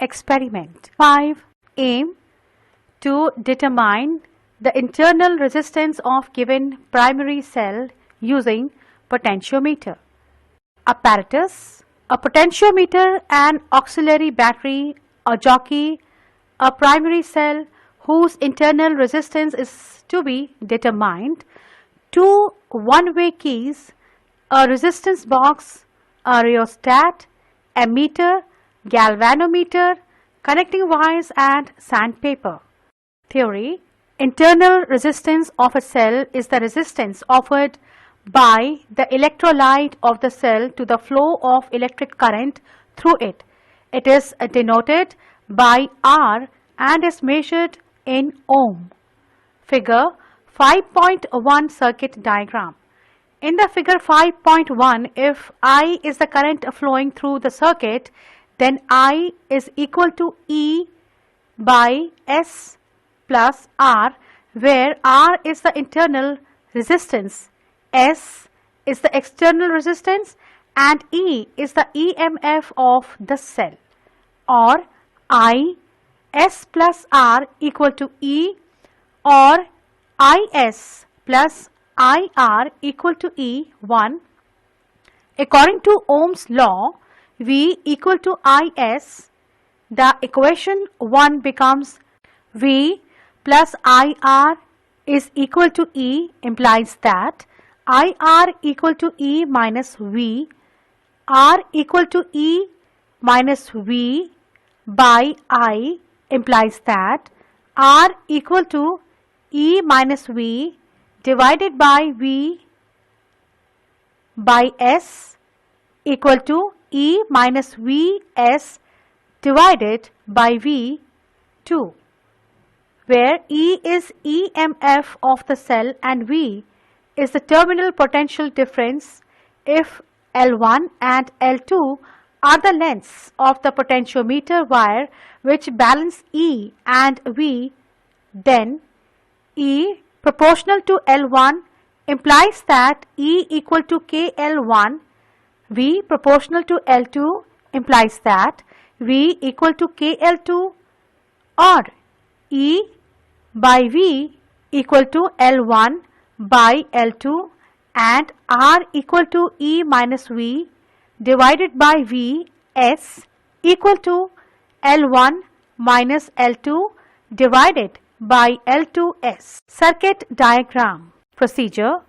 experiment. 5. Aim to determine the internal resistance of given primary cell using potentiometer. Apparatus: a potentiometer, an auxiliary battery, a jockey, a primary cell whose internal resistance is to be determined, 2 one-way keys, a resistance box, a rheostat, a meter, galvanometer, connecting wires and sandpaper. Theory: internal resistance of a cell is the resistance offered by the electrolyte of the cell to the flow of electric current through it. It is denoted by R and is measured in ohm. Figure 5.1 circuit diagram. In the figure 5.1, if I is the current flowing through the circuit, then I is equal to E by S plus R, where R is the internal resistance, S is the external resistance, and E is the EMF of the cell. Or I S plus R equal to E, or IS plus IR equal to E1. According to Ohm's law, V equal to IS, the equation 1 becomes V plus IR is equal to E, implies that IR equal to E minus V, R equal to E minus V by I, implies that R equal to E minus V divided by V by S equal to E minus Vs divided by V2, where E is EMF of the cell and V is the terminal potential difference if L1 and L2 are the lengths of the potentiometer wire which balance E and V. Then E proportional to L1 implies that E equal to KL1, V proportional to L2 implies that V equal to KL2, or E by V equal to L1 by L2 and R equal to E minus V divided by V S equal to L1 minus L2 divided by L2S. Circuit diagram. Procedure: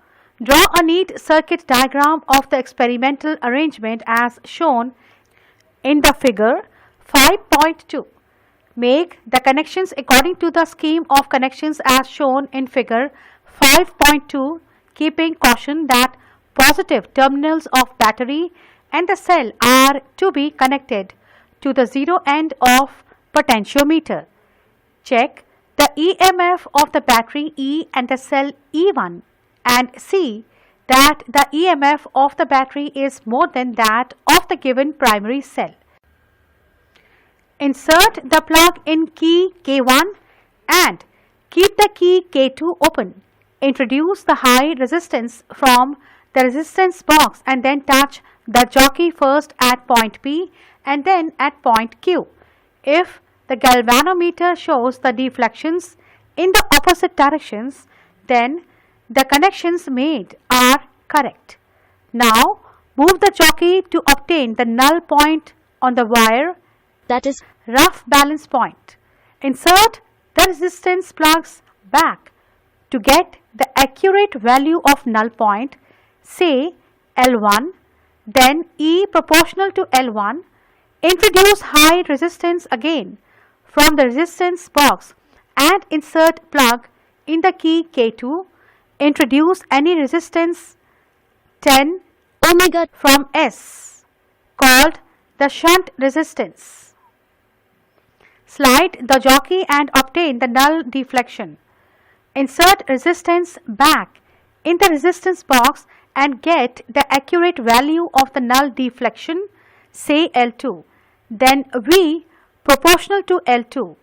draw a neat circuit diagram of the experimental arrangement as shown in the figure 5.2. Make the connections according to the scheme of connections as shown in figure 5.2, keeping caution that positive terminals of battery and the cell are to be connected to the zero end of potentiometer. Check the EMF of the battery E and the cell E1 and see that the EMF of the battery is more than that of the given primary cell. Insert the plug in key K1 and keep the key K2 open. Introduce the high resistance from the resistance box and then touch the jockey first at point P and then at point Q. If the galvanometer shows the deflections in the opposite directions, then the connections made are correct. Now move the jockey to obtain the null point on the wire, that is rough balance point. Insert the resistance plugs back to get the accurate value of null point, say L1, then E proportional to L1. Introduce high resistance again from the resistance box and insert plug in the key K2. Introduce any resistance 10 ohms from S, called the shunt resistance. Slide the jockey and obtain the null deflection. Insert resistance back in the resistance box and get the accurate value of the null deflection, say L2, then V proportional to L2.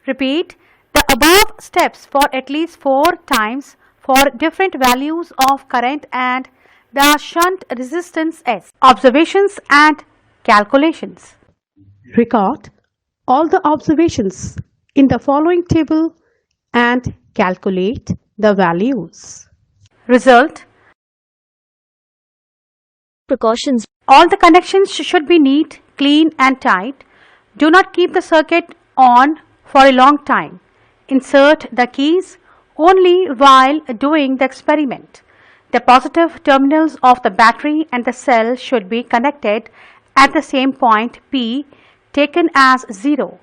Repeat the above steps for at least 4 times for different values of current and the shunt resistance S. Observations and calculations. Record all the observations in the following table and calculate the values. Result: Precautions. all the connections should be neat, clean and tight. Do not keep the circuit on for a long time. Insert the keys only while doing the experiment. The positive terminals of the battery and the cell should be connected at the same point P, taken as 0.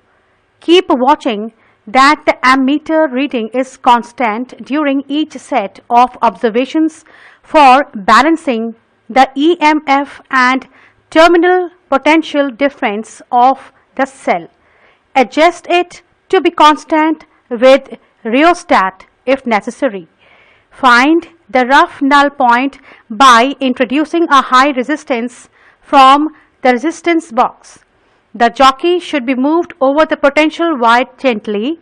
Keep watching that the ammeter reading is constant during each set of observations for balancing the EMF and terminal potential difference of the cell. Adjust it to be constant with rheostat if necessary. Find the rough null point by introducing a high resistance from the resistance box. The jockey should be moved over the potential wire gently.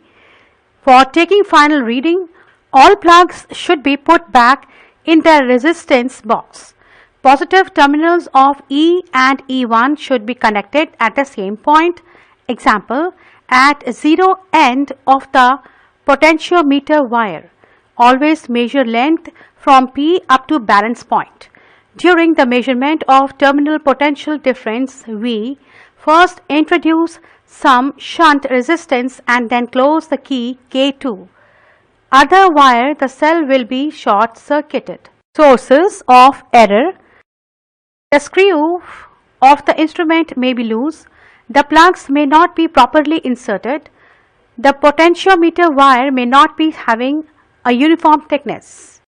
For taking final reading, all plugs should be put back in the resistance box. Positive terminals of E and E1 should be connected at the same point. Example, at 0 end of the potentiometer wire. Always measure length from P up to balance point. During the measurement of terminal potential difference V, first introduce some shunt resistance and then close the key K2. Other wire the cell will be short circuited. Sources of error: the screw of the instrument may be loose, the plugs may not be properly inserted, the potentiometer wire may not be having a uniform thickness.